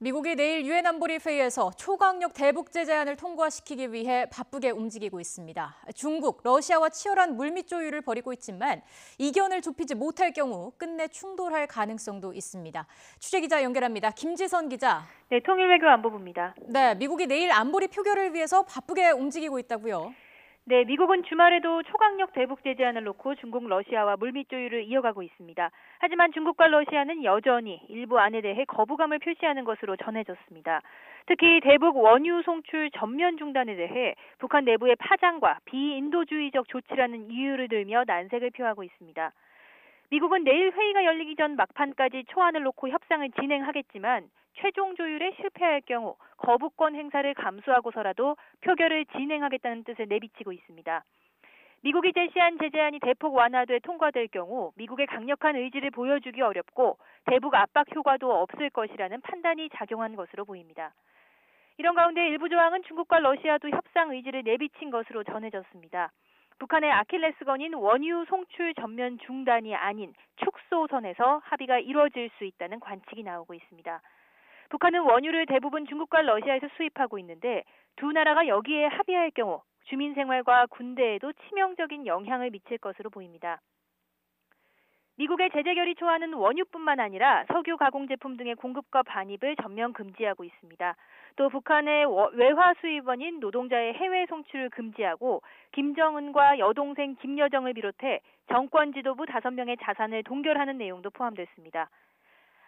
미국이 내일 유엔 안보리 회의에서 초강력 대북 제재안을 통과시키기 위해 바쁘게 움직이고 있습니다. 중국, 러시아와 치열한 물밑 조율을 벌이고 있지만 이견을 좁히지 못할 경우 끝내 충돌할 가능성도 있습니다. 취재기자 연결합니다. 김지선 기자. 네, 통일외교안보부입니다. 네, 미국이 내일 안보리 표결을 위해서 바쁘게 움직이고 있다고요. 네, 미국은 주말에도 초강력 대북 제재안을 놓고 중국, 러시아와 물밑 조율을 이어가고 있습니다. 하지만 중국과 러시아는 여전히 일부 안에 대해 거부감을 표시하는 것으로 전해졌습니다. 특히 대북 원유 송출 전면 중단에 대해 북한 내부의 파장과 비인도주의적 조치라는 이유를 들며 난색을 표하고 있습니다. 미국은 내일 회의가 열리기 전 막판까지 초안을 놓고 협상을 진행하겠지만 최종 조율에 실패할 경우 거부권 행사를 감수하고서라도 표결을 진행하겠다는 뜻을 내비치고 있습니다. 미국이 제시한 제재안이 대폭 완화돼 통과될 경우 미국의 강력한 의지를 보여주기 어렵고 대북 압박 효과도 없을 것이라는 판단이 작용한 것으로 보입니다. 이런 가운데 일부 조항은 중국과 러시아도 협상 의지를 내비친 것으로 전해졌습니다. 북한의 아킬레스건인 원유 송출 전면 중단이 아닌 축소선에서 합의가 이뤄질 수 있다는 관측이 나오고 있습니다. 북한은 원유를 대부분 중국과 러시아에서 수입하고 있는데 두 나라가 여기에 합의할 경우 주민 생활과 군대에도 치명적인 영향을 미칠 것으로 보입니다. 미국의 제재 결의 초안은 원유뿐만 아니라 석유 가공 제품 등의 공급과 반입을 전면 금지하고 있습니다. 또 북한의 외화 수입원인 노동자의 해외 송출을 금지하고 김정은과 여동생 김여정을 비롯해 정권 지도부 5명의 자산을 동결하는 내용도 포함됐습니다.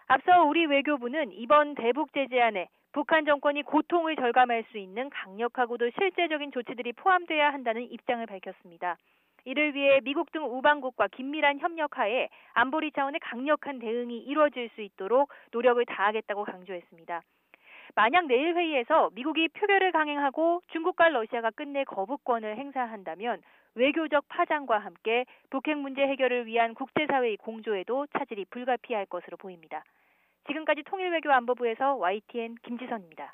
앞서 우리 외교부는 이번 대북 제재안에 북한 정권이 고통을 절감할 수 있는 강력하고도 실제적인 조치들이 포함돼야 한다는 입장을 밝혔습니다. 이를 위해 미국 등 우방국과 긴밀한 협력하에 안보리 차원의 강력한 대응이 이루어질 수 있도록 노력을 다하겠다고 강조했습니다. 만약 내일 회의에서 미국이 표결을 강행하고 중국과 러시아가 끝내 거부권을 행사한다면 외교적 파장과 함께 북핵 문제 해결을 위한 국제사회의 공조에도 차질이 불가피할 것으로 보입니다. 지금까지 통일외교안보부에서 YTN 김지선입니다.